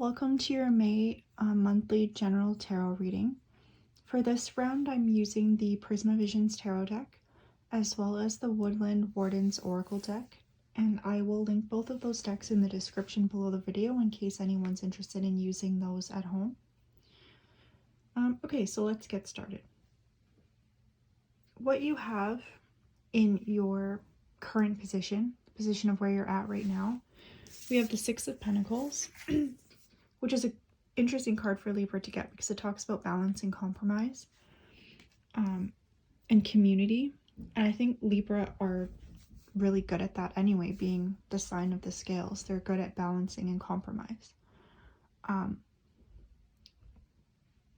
Welcome to your May monthly general tarot reading. For this round, I'm using the Prisma Visions tarot deck, as well as the Woodland Warden's Oracle deck, and I will link both of those decks in the description below the video in case anyone's interested in using those at home. Okay, so let's get started. What you have in your current position, the position of where you're at right now, we have the Six of Pentacles, which is an interesting card for Libra to get because it talks about balance and compromise and community. And I think Libra are really good at that anyway, being the sign of the scales. They're good at balancing and compromise.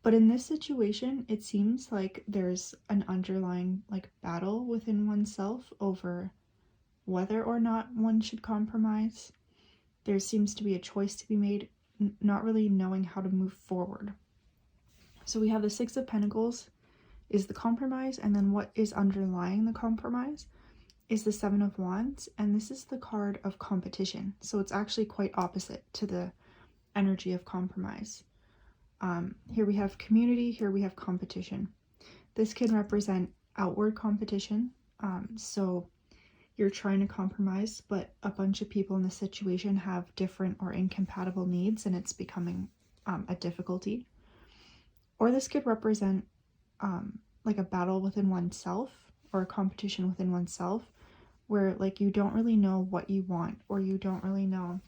But in this situation, it seems like there's an underlying battle within oneself over whether or not one should compromise. There seems to be a choice to be made, not really knowing how to move forward. So we have the Six of Pentacles is the compromise, and then what is underlying the compromise is the Seven of Wands, and this is the card of competition. So it's actually quite opposite to the energy of compromise. Here we have community, here we have competition. This can represent outward competition. So you're trying to compromise, but a bunch of people in the situation have different or incompatible needs, and it's becoming a difficulty. Or this could represent like a battle within oneself or a competition within oneself, where you don't really know what you want, or you don't really know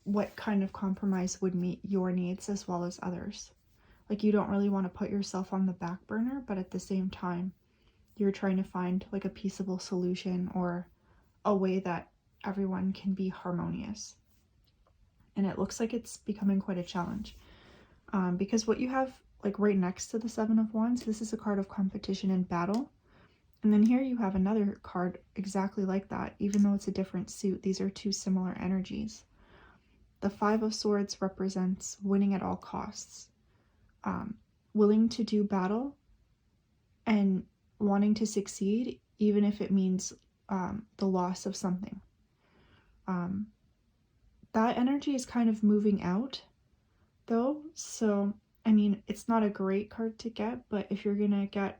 what kind of compromise would meet your needs as well as others. You don't really want to put yourself on the back burner, but at the same time you're trying to find a peaceable solution or a way that everyone can be harmonious. And it looks like it's becoming quite a challenge because what you have right next to the Seven of Wands, this is a card of competition and battle. And then here you have another card exactly like that, even though it's a different suit. These are two similar energies. The Five of Swords represents winning at all costs, willing to do battle and wanting to succeed, even if it means the loss of something. That energy is kind of moving out, though. So, I mean, it's not a great card to get, but if you're gonna get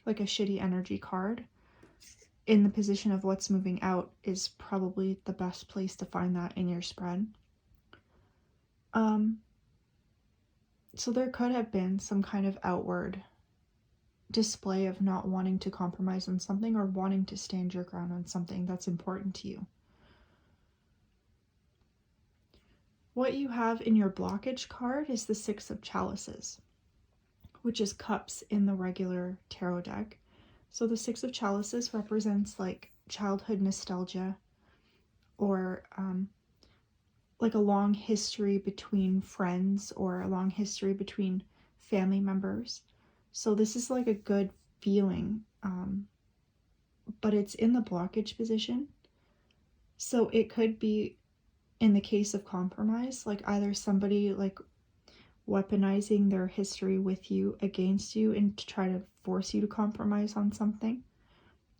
a shitty energy card in the position of what's moving out, is probably the best place to find that in your spread. So there could have been some kind of outward display of not wanting to compromise on something or wanting to stand your ground on something that's important to you. What you have in your blockage card is the Six of Chalices, which is cups in the regular tarot deck. So the Six of Chalices represents childhood nostalgia, or a long history between friends, or a long history between family members. So this is a good feeling, but it's in the blockage position. So it could be, in the case of compromise, either somebody weaponizing their history with you against you and to try to force you to compromise on something.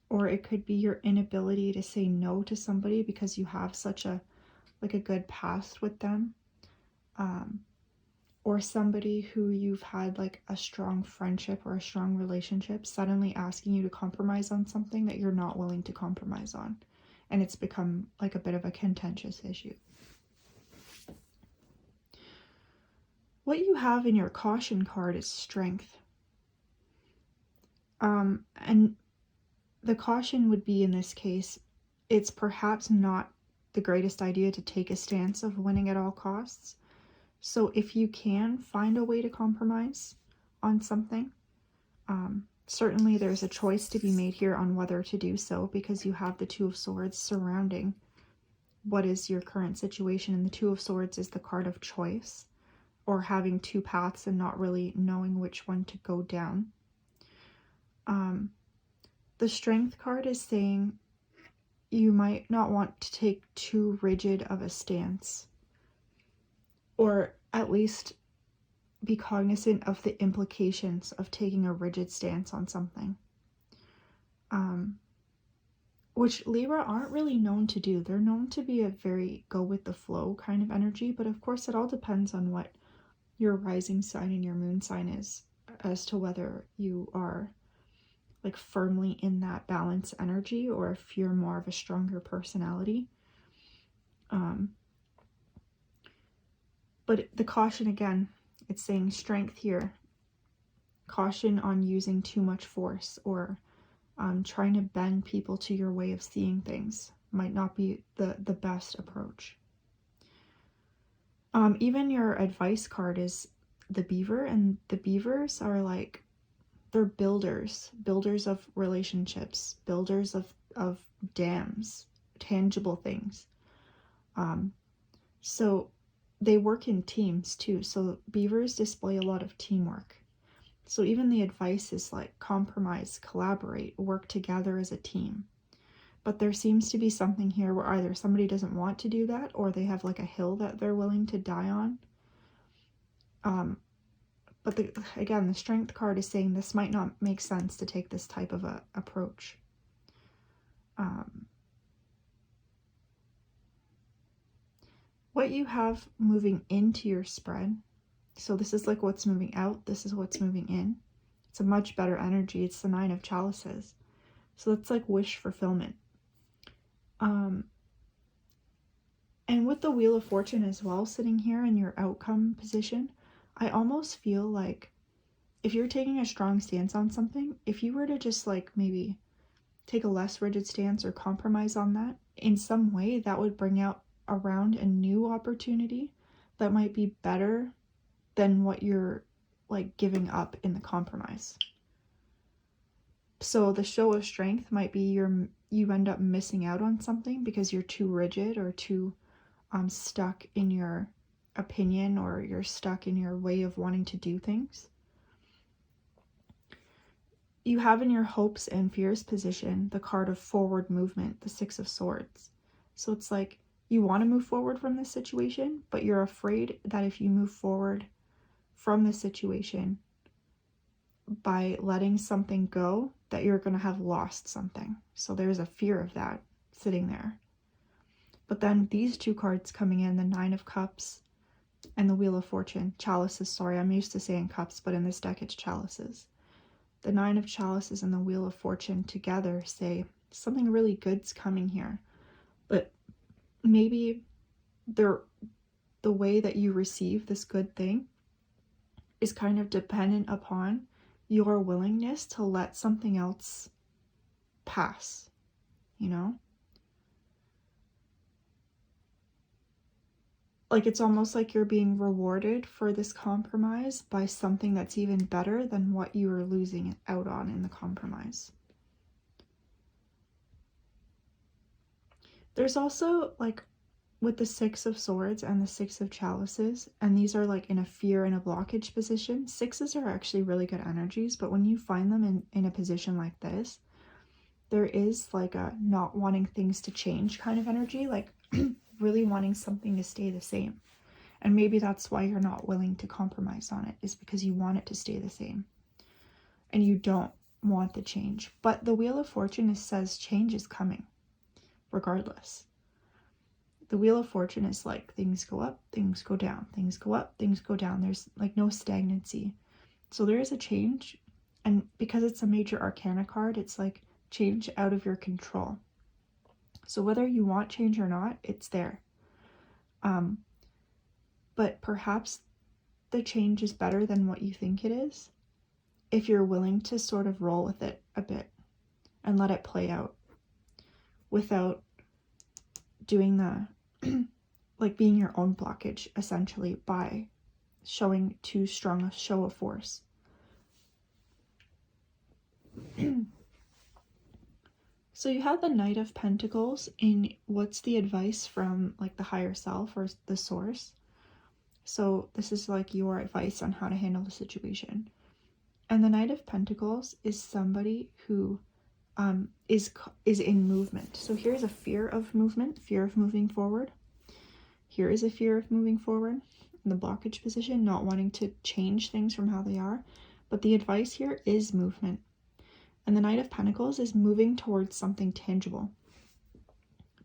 Or it could be your inability to say no to somebody because you have such a good past with them. Or somebody who you've had a strong friendship or a strong relationship suddenly asking you to compromise on something that you're not willing to compromise on. And it's become a bit of a contentious issue. What you have in your caution card is strength. And the caution would be, in this case, it's perhaps not the greatest idea to take a stance of winning at all costs. So if you can find a way to compromise on something, certainly there's a choice to be made here on whether to do so, because you have the Two of Swords surrounding what is your current situation, and the Two of Swords is the card of choice, or having two paths and not really knowing which one to go down. The Strength card is saying you might not want to take too rigid of a stance, or at least be cognizant of the implications of taking a rigid stance on something. which Libra aren't really known to do. They're known to be a very go with the flow kind of energy, but of course it all depends on what your rising sign and your moon sign is as to whether you are like firmly in that balance energy or if you're more of a stronger personality. But the caution again, it's saying strength here. Caution on using too much force or trying to bend people to your way of seeing things might not be the best approach. Even your advice card is the beaver, and the beavers are like, they're builders of relationships, builders of dams, tangible things. So they work in teams too. So beavers display a lot of teamwork. So even the advice is like compromise, collaborate, work together as a team. But there seems to be something here where either somebody doesn't want to do that or they have like a hill that they're willing to die on. But again, the strength card is saying this might not make sense to take this type of a approach. What you have moving into your spread, so this is like what's moving out, this is what's moving in. It's a much better energy. It's the 9 of Chalices. So that's like wish fulfillment. And with the Wheel of Fortune as well, sitting here in your outcome position, I almost feel like if you're taking a strong stance on something, if you were to just like maybe take a less rigid stance or compromise on that, in some way that would bring out around a new opportunity that might be better than what you're like giving up in the compromise. So the show of strength might be you end up missing out on something because you're too rigid or too stuck in your opinion, or you're stuck in your way of wanting to do things. You have in your hopes and fears position the card of forward movement, the 6 of Swords. So it's like you want to move forward from this situation, but you're afraid that if you move forward from this situation by letting something go, that you're going to have lost something. So there's a fear of that sitting there. But then these two cards coming in, the 9 of Cups and the Wheel of Fortune, Chalices, sorry, I'm used to saying cups, but in this deck it's chalices. The 9 of Chalices and the Wheel of Fortune together say something really good's coming here. But maybe the way that you receive this good thing is kind of dependent upon your willingness to let something else pass, you know? Like it's almost like you're being rewarded for this compromise by something that's even better than what you were losing out on in the compromise. There's also like with the 6 of Swords and the 6 of Chalices, and these are like in a fear and a blockage position. 6s are actually really good energies, but when you find them in a position like this, there is like a not wanting things to change kind of energy, like really wanting something to stay the same. And maybe that's why you're not willing to compromise on it, is because you want it to stay the same and you don't want the change. But the Wheel of Fortune says change is coming regardless. The Wheel of Fortune is like things go up, things go down, things go up, things go down. There's like no stagnancy. So there is a change, and because it's a major arcana card, it's like change out of your control. So whether you want change or not, it's there. But perhaps the change is better than what you think it is if you're willing to sort of roll with it a bit and let it play out without doing the like being your own blockage, essentially, by showing too strong a show of force. So you have the Knight of Pentacles in what's the advice from like the higher self or the source. So this is like your advice on how to handle the situation. And the Knight of Pentacles is somebody who is in movement. So here's a fear of movement, fear of moving forward. Here is a fear of moving forward in the blockage position, not wanting to change things from how they are. But the advice here is movement. And the Knight of Pentacles is moving towards something tangible.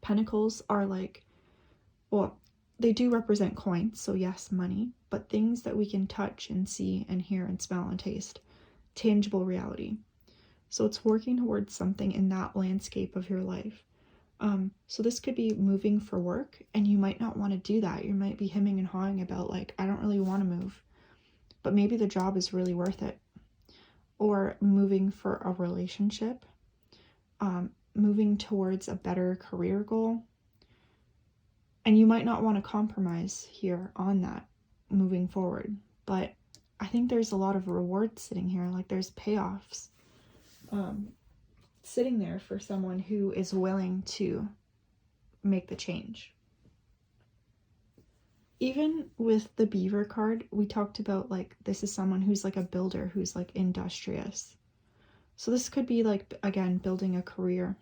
Pentacles are like, well, they do represent coins, so yes, money, but things that we can touch and see and hear and smell and taste, tangible reality. So it's working towards something in that landscape of your life. So this could be moving for work, and you might not want to do that. You might be hemming and hawing about, like, I don't really want to move, but maybe the job is really worth it. Or moving for a relationship, moving towards a better career goal. And you might not want to compromise here on that moving forward, but I think there's a lot of rewards sitting here. Like, there's payoffs sitting there for someone who is willing to make the change. Even with the beaver card, we talked about, like, this is someone who's like a builder, who's like industrious. So this could be like, again, building a career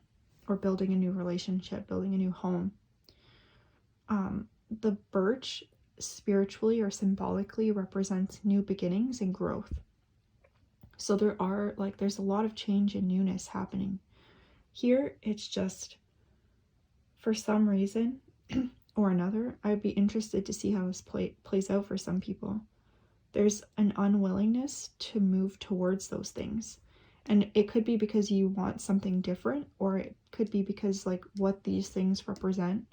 or building a new relationship, building a new home. The birch spiritually or symbolically represents new beginnings and growth. So there's a lot of change and newness happening. Here, it's just, for some reason or another, I'd be interested to see how this plays out for some people. There's an unwillingness to move towards those things. And it could be because you want something different, or it could be because, like, what these things represent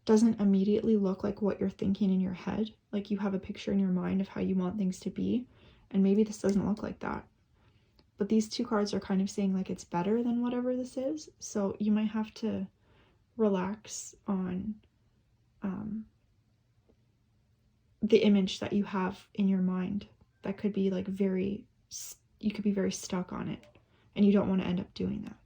doesn't immediately look like what you're thinking in your head. Like, you have a picture in your mind of how you want things to be, and maybe this doesn't look like that. But these two cards are kind of saying, like, it's better than whatever this is. So you might have to relax on the image that you have in your mind. That could be like you could be very stuck on it, and you don't want to end up doing that.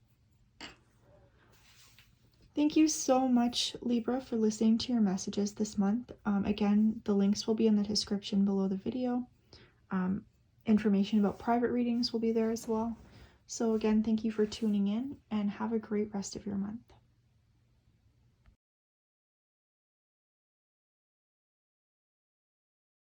Thank you so much, Libra, for listening to your messages this month. Again, the links will be in the description below the video. Information about private readings will be there as well. So again, thank you for tuning in, and have a great rest of your month.